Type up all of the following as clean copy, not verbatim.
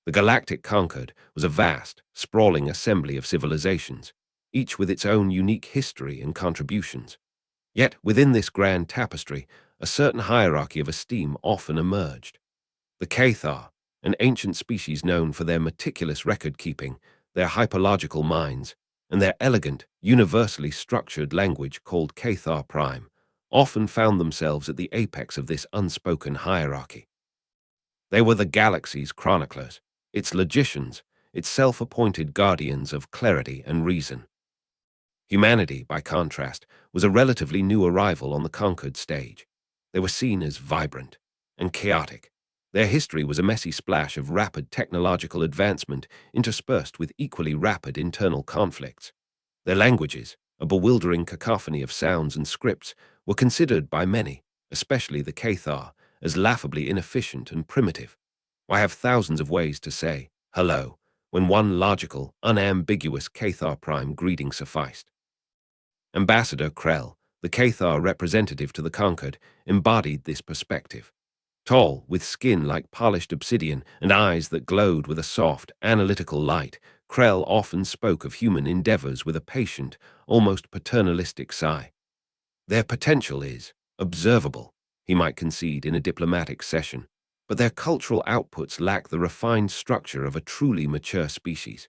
The Galactic Concord was a vast, sprawling assembly of civilizations, each with its own unique history and contributions. Yet within this grand tapestry, a certain hierarchy of esteem often emerged. The Cathar, an ancient species known for their meticulous record-keeping, their hyperlogical minds, and their elegant, universally structured language called Cathar Prime, often found themselves at the apex of this unspoken hierarchy. They were the galaxy's chroniclers, its logicians, its self-appointed guardians of clarity and reason. Humanity, by contrast, was a relatively new arrival on the conquered stage. They were seen as vibrant and chaotic. Their history was a messy splash of rapid technological advancement interspersed with equally rapid internal conflicts. Their languages, a bewildering cacophony of sounds and scripts, were considered by many, especially the Cathar, as laughably inefficient and primitive. Why have thousands of ways to say hello when one logical, unambiguous Cathar Prime greeting sufficed? Ambassador Krell, the Cathar representative to the conquered, embodied this perspective. Tall, with skin like polished obsidian and eyes that glowed with a soft, analytical light, Krell often spoke of human endeavors with a patient, almost paternalistic sigh. Their potential is observable, he might concede in a diplomatic session, but their cultural outputs lack the refined structure of a truly mature species.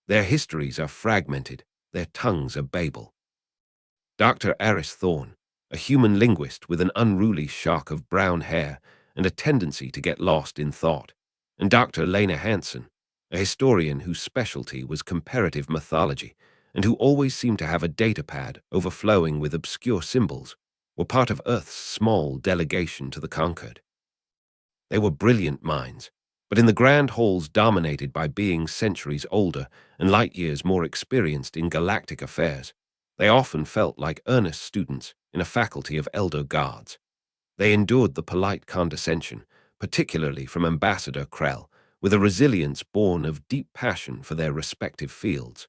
Their histories are fragmented, their tongues are Babel. Dr. Aris Thorne, a human linguist with an unruly shock of brown hair and a tendency to get lost in thought, and Dr. Lena Hansen, a historian whose specialty was comparative mythology and who always seemed to have a datapad overflowing with obscure symbols, were part of Earth's small delegation to the conquered. They were brilliant minds, but in the grand halls dominated by beings centuries older and light years more experienced in galactic affairs, they often felt like earnest students in a faculty of elder guards. They endured the polite condescension, particularly from Ambassador Krell, with a resilience born of deep passion for their respective fields.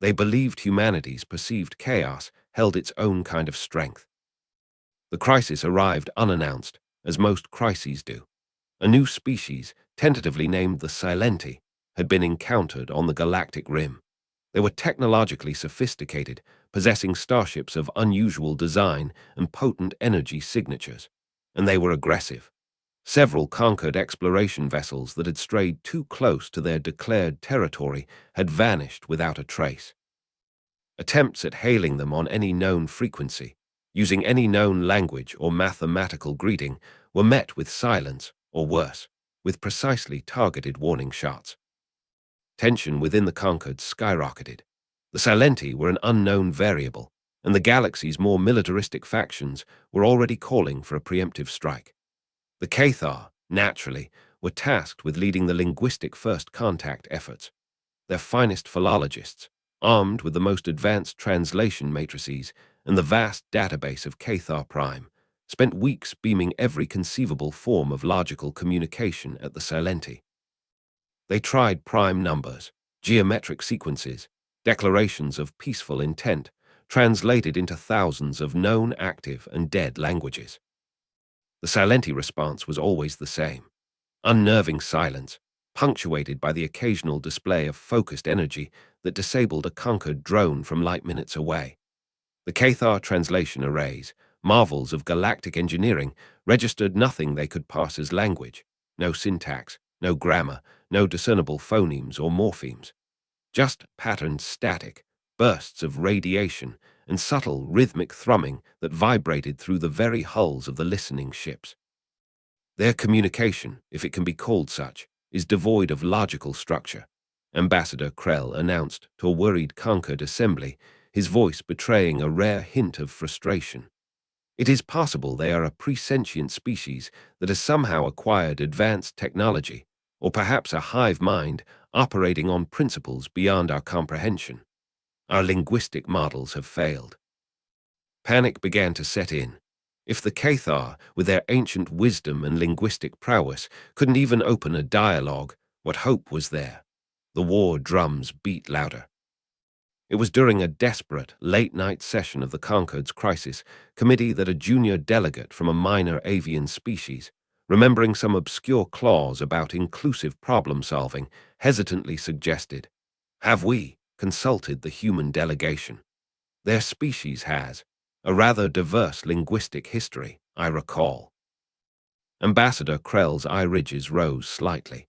They believed humanity's perceived chaos held its own kind of strength. The crisis arrived unannounced, as most crises do. A new species, tentatively named the Silenti, had been encountered on the galactic rim. They were technologically sophisticated, possessing starships of unusual design and potent energy signatures, and they were aggressive. Several conquered exploration vessels that had strayed too close to their declared territory had vanished without a trace. Attempts at hailing them on any known frequency, using any known language or mathematical greeting, were met with silence, or worse, with precisely targeted warning shots. Tension within the conquered skyrocketed. The Silenti were an unknown variable, and the galaxy's more militaristic factions were already calling for a preemptive strike. The Cathar, naturally, were tasked with leading the linguistic first contact efforts. Their finest philologists, armed with the most advanced translation matrices and the vast database of Cathar Prime, spent weeks beaming every conceivable form of logical communication at the Silenti. They tried prime numbers, geometric sequences, declarations of peaceful intent, translated into thousands of known active and dead languages. The Silenti response was always the same: unnerving silence, punctuated by the occasional display of focused energy that disabled a conquered drone from light minutes away. The Cathar translation arrays, marvels of galactic engineering, registered nothing they could pass as language: no syntax, no grammar, no discernible phonemes or morphemes. Just patterned static, bursts of radiation, and subtle rhythmic thrumming that vibrated through the very hulls of the listening ships. Their communication, if it can be called such, is devoid of logical structure, Ambassador Krell announced to a worried conquered assembly, his voice betraying a rare hint of frustration. It is possible they are a presentient species that has somehow acquired advanced technology, or perhaps a hive mind operating on principles beyond our comprehension. Our linguistic models have failed. Panic began to set in. If the Cathar, with their ancient wisdom and linguistic prowess, couldn't even open a dialogue, what hope was there? The war drums beat louder. It was during a desperate, late-night session of the Conquered's Crisis Committee that a junior delegate from a minor avian species, remembering some obscure clause about inclusive problem-solving, hesitantly suggested, "Have we consulted the human delegation? Their species has a rather diverse linguistic history, I recall." Ambassador Krell's eye ridges rose slightly.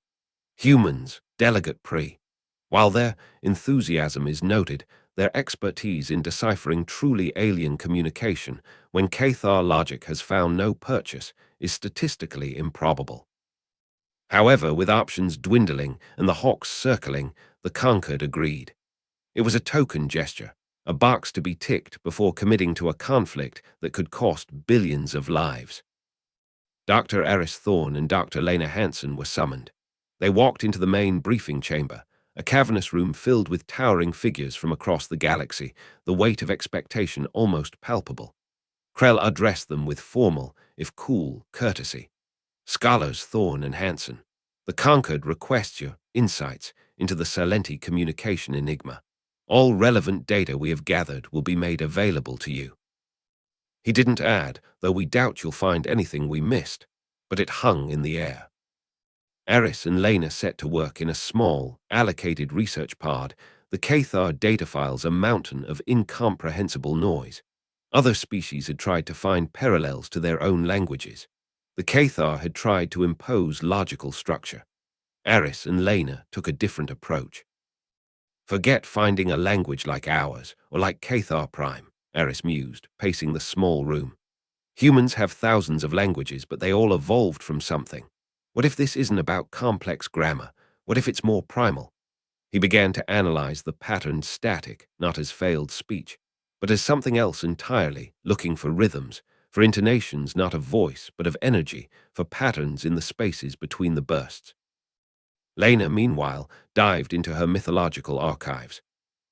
Humans, Delegate Pre. While their enthusiasm is noted, their expertise in deciphering truly alien communication when Cathar logic has found no purchase is statistically improbable. However, with options dwindling and the hawks circling, the Conquered agreed. It was a token gesture, a box to be ticked before committing to a conflict that could cost billions of lives. Dr. Eris Thorne and Dr. Lena Hansen were summoned. They walked into the main briefing chamber, a cavernous room filled with towering figures from across the galaxy, the weight of expectation almost palpable. Krell addressed them with formal, if cool, courtesy. "Scholars Thorne and Hansen, the Conquered requests your insights into the Salenti communication enigma. All relevant data we have gathered will be made available to you." He didn't add, "though we doubt you'll find anything we missed," but it hung in the air. Eris and Lena set to work in a small, allocated research pod. The Cathar data files a mountain of incomprehensible noise. Other species had tried to find parallels to their own languages. The Cathar had tried to impose logical structure. Eris and Lena took a different approach. "Forget finding a language like ours, or like Cathar Prime," Eris mused, pacing the small room. "Humans have thousands of languages, but they all evolved from something. What if this isn't about complex grammar? What if it's more primal?" He began to analyze the patterned static, not as failed speech, but as something else entirely, looking for rhythms, for intonations not of voice, but of energy, for patterns in the spaces between the bursts. Lena, meanwhile, dived into her mythological archives.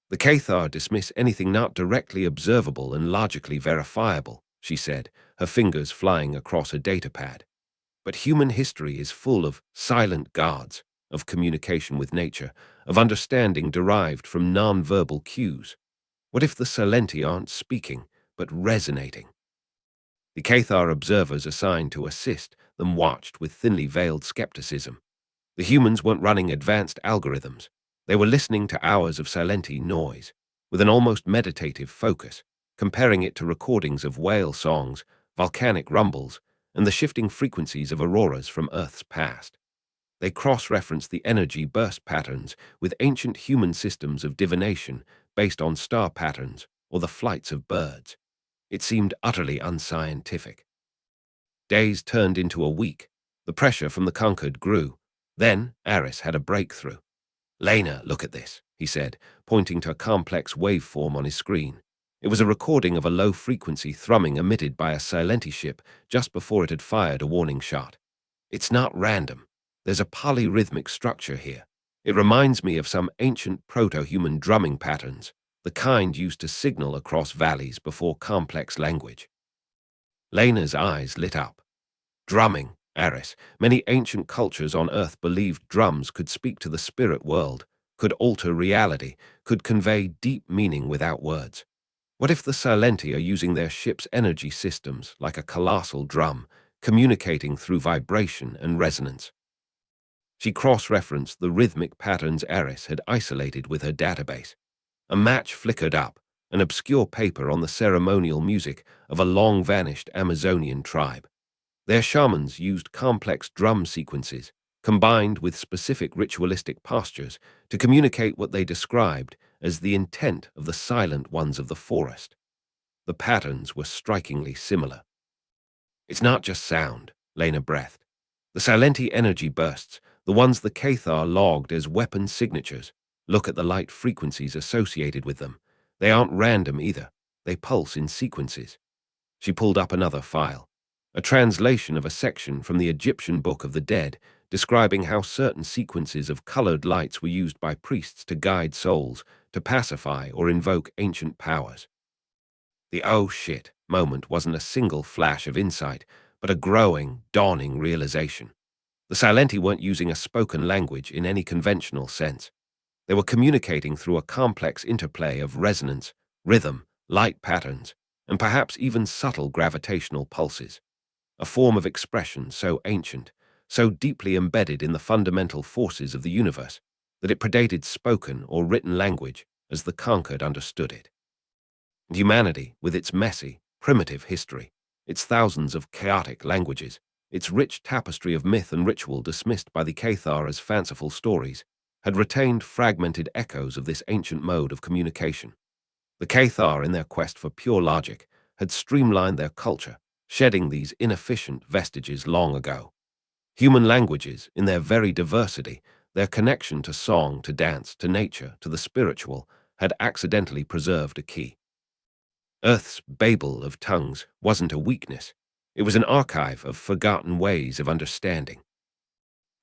"The Cathar dismiss anything not directly observable and logically verifiable," she said, her fingers flying across a datapad. "But human history is full of silent gods, of communication with nature, of understanding derived from non-verbal cues. What if the Salenti aren't speaking, but resonating?" The Cathar observers assigned to assist them watched with thinly veiled skepticism. The humans weren't running advanced algorithms. They were listening to hours of Salenti noise, with an almost meditative focus, comparing it to recordings of whale songs, volcanic rumbles, and the shifting frequencies of auroras from Earth's past. They cross-referenced the energy burst patterns with ancient human systems of divination based on star patterns or the flights of birds. It seemed utterly unscientific. Days turned into a week. The pressure from the Conquered grew. Then Eris had a breakthrough. "Lena, look at this," he said, pointing to a complex waveform on his screen. It was a recording of a low-frequency thrumming emitted by a Silenti ship just before it had fired a warning shot. "It's not random. There's a polyrhythmic structure here. It reminds me of some ancient proto-human drumming patterns, the kind used to signal across valleys before complex language." Lena's eyes lit up. "Drumming, Eris. Many ancient cultures on Earth believed drums could speak to the spirit world, could alter reality, could convey deep meaning without words. What if the Silenti are using their ship's energy systems like a colossal drum, communicating through vibration and resonance?" She cross-referenced the rhythmic patterns Eris had isolated with her database. A match flickered up, an obscure paper on the ceremonial music of a long-vanished Amazonian tribe. Their shamans used complex drum sequences, combined with specific ritualistic postures, to communicate what they described as the intent of the silent ones of the forest. The patterns were strikingly similar. "It's not just sound," Lena breathed. "The Silenti energy bursts, the ones the Cathar logged as weapon signatures. Look at the light frequencies associated with them. They aren't random either. They pulse in sequences." She pulled up another file, a translation of a section from the Egyptian Book of the Dead, describing how certain sequences of colored lights were used by priests to guide souls, to pacify or invoke ancient powers. The "oh shit" moment wasn't a single flash of insight, but a growing, dawning realization. The Silenti weren't using a spoken language in any conventional sense. They were communicating through a complex interplay of resonance, rhythm, light patterns, and perhaps even subtle gravitational pulses. a form of expression so ancient, so deeply embedded in the fundamental forces of the universe, that it predated spoken or written language as the conquered understood it. And humanity, with its messy, primitive history, its thousands of chaotic languages, its rich tapestry of myth and ritual dismissed by the Cathar as fanciful stories, had retained fragmented echoes of this ancient mode of communication. The Cathar, in their quest for pure logic, had streamlined their culture, shedding these inefficient vestiges long ago. Human languages, in their very diversity, their connection to song, to dance, to nature, to the spiritual, had accidentally preserved a key. Earth's Babel of tongues wasn't a weakness. It was an archive of forgotten ways of understanding.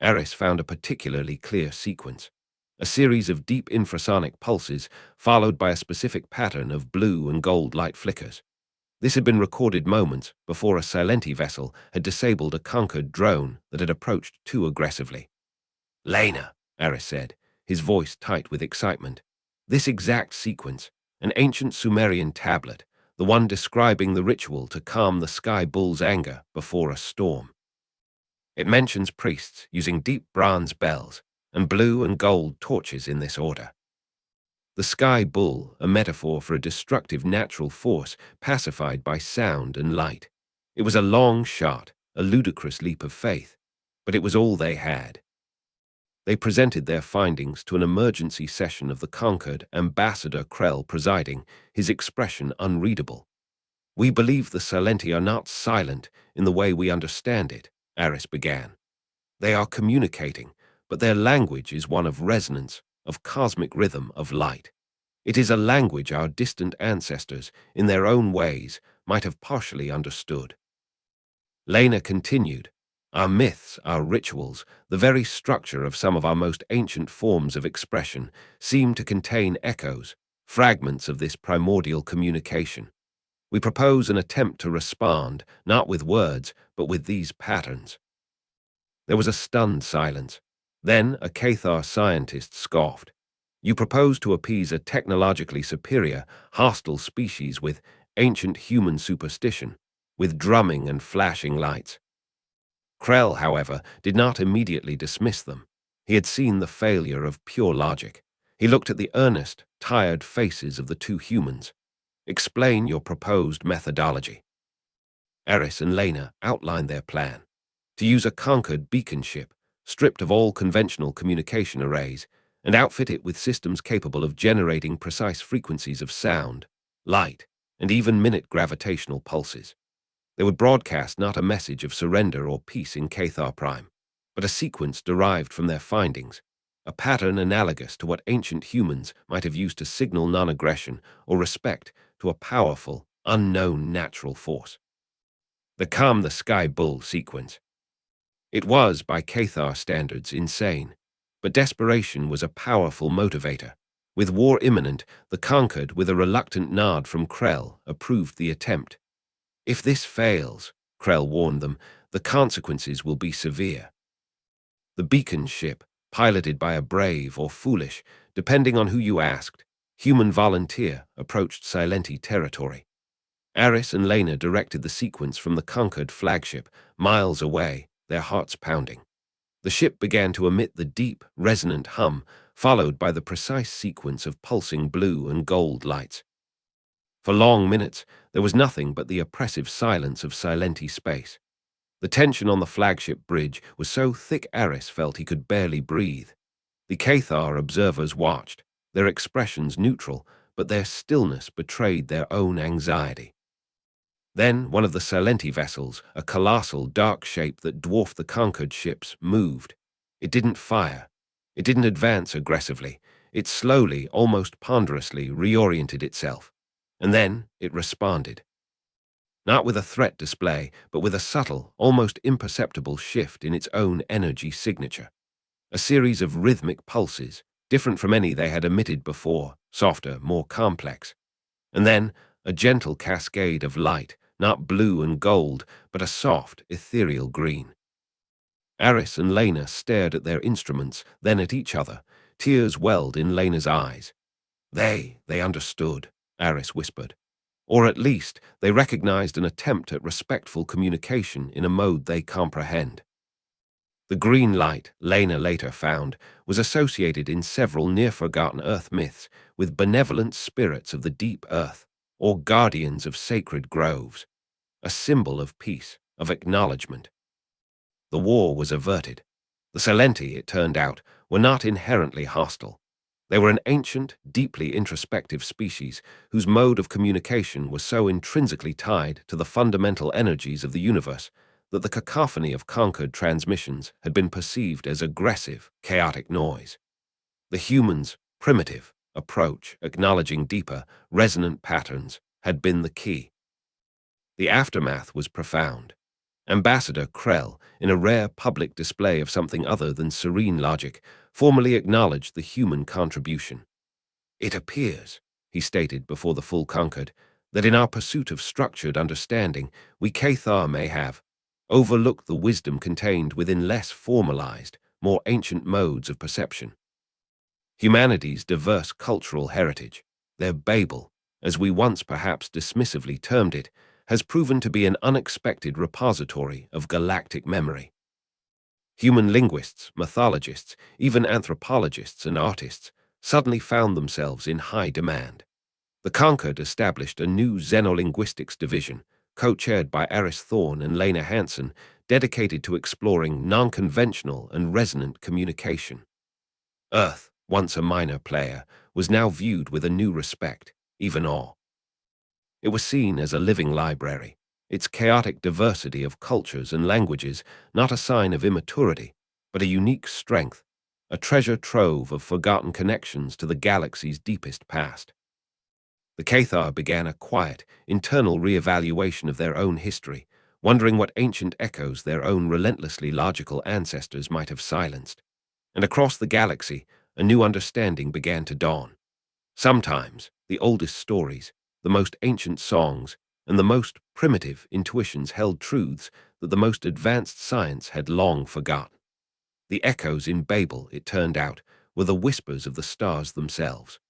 Eris found a particularly clear sequence, a series of deep infrasonic pulses followed by a specific pattern of blue and gold light flickers. This had been recorded moments before a Silenti vessel had disabled a conquered drone that had approached too aggressively. "Lena," Eris said, his voice tight with excitement. "This exact sequence, an ancient Sumerian tablet, the one describing the ritual to calm the sky bull's anger before a storm. It mentions priests using deep bronze bells and blue and gold torches in this order. The sky bull, a metaphor for a destructive natural force pacified by sound and light. It was a long shot, a ludicrous leap of faith, but it was all they had. They presented their findings to an emergency session of the conquered, Ambassador Krell presiding, his expression unreadable. "We believe the Silenti are not silent in the way we understand it," Eris began. "They are communicating, but their language is one of resonance, of cosmic rhythm, of light. It is a language our distant ancestors, in their own ways, might have partially understood." Lena continued, "Our myths, our rituals, the very structure of some of our most ancient forms of expression seem to contain echoes, fragments of this primordial communication. We propose an attempt to respond, not with words, but with these patterns." There was a stunned silence. Then a Cathar scientist scoffed. "You propose to appease a technologically superior, hostile species with ancient human superstition, with drumming and flashing lights." Krell, however, did not immediately dismiss them. He had seen the failure of pure logic. He looked at the earnest, tired faces of the two humans. "Explain your proposed methodology." Eris and Lena outlined their plan. To use a conquered beacon ship, stripped of all conventional communication arrays, and outfit it with systems capable of generating precise frequencies of sound, light, and even minute gravitational pulses. They would broadcast not a message of surrender or peace in Cathar Prime, but a sequence derived from their findings, a pattern analogous to what ancient humans might have used to signal non-aggression or respect to a powerful, unknown natural force. The Calm the Sky Bull sequence. It was, by Cathar standards, insane, but desperation was a powerful motivator. With war imminent, the conquered, with a reluctant nod from Krell, approved the attempt. "If this fails," Krell warned them, "the consequences will be severe." The beacon ship, piloted by a brave or foolish, depending on who you asked, human volunteer, approached Silenti territory. Eris and Lena directed the sequence from the conquered flagship, miles away, their hearts pounding. The ship began to emit the deep, resonant hum, followed by the precise sequence of pulsing blue and gold lights. For long minutes, there was nothing but the oppressive silence of Silenti space. The tension on the flagship bridge was so thick Eris felt he could barely breathe. The Cathar observers watched, their expressions neutral, but their stillness betrayed their own anxiety. Then one of the Silenti vessels, a colossal dark shape that dwarfed the conquered ships, moved. It didn't fire. It didn't advance aggressively. It slowly, almost ponderously, reoriented itself. And then it responded. Not with a threat display, but with a subtle, almost imperceptible shift in its own energy signature. A series of rhythmic pulses, different from any they had emitted before, softer, more complex. And then a gentle cascade of light, not blue and gold, but a soft, ethereal green. Eris and Lena stared at their instruments, then at each other. Tears welled in Lena's eyes. They understood," Eris whispered. Or at least they recognized an attempt at respectful communication in a mode they comprehend. The green light, Lena later found, was associated in several near-forgotten Earth myths with benevolent spirits of the deep earth, or guardians of sacred groves, a symbol of peace, of acknowledgement. The war was averted. The Salenti, it turned out, were not inherently hostile. They were an ancient, deeply introspective species whose mode of communication was so intrinsically tied to the fundamental energies of the universe that the cacophony of conquered transmissions had been perceived as aggressive, chaotic noise. The humans' primitive approach, acknowledging deeper, resonant patterns, had been the key. The aftermath was profound. Ambassador Krell, in a rare public display of something other than serene logic, formally acknowledged the human contribution. "It appears," he stated before the full conquered, "that in our pursuit of structured understanding, we Cathar may have overlooked the wisdom contained within less formalized, more ancient modes of perception. Humanity's diverse cultural heritage, their Babel, as we once perhaps dismissively termed it, has proven to be an unexpected repository of galactic memory. Human linguists, mythologists, even anthropologists and artists suddenly found themselves in high demand. The Conquered established a new xenolinguistics division, co-chaired by Aris Thorne and Lena Hansen, dedicated to exploring non-conventional and resonant communication. Earth, once a minor player, was now viewed with a new respect, even awe. It was seen as a living library, its chaotic diversity of cultures and languages not a sign of immaturity, but a unique strength, a treasure trove of forgotten connections to the galaxy's deepest past. The Cathar began a quiet, internal re-evaluation of their own history, wondering what ancient echoes their own relentlessly logical ancestors might have silenced. And across the galaxy, a new understanding began to dawn. Sometimes, the oldest stories, the most ancient songs, and the most primitive intuitions held truths that the most advanced science had long forgotten. The echoes in Babel, it turned out, were the whispers of the stars themselves.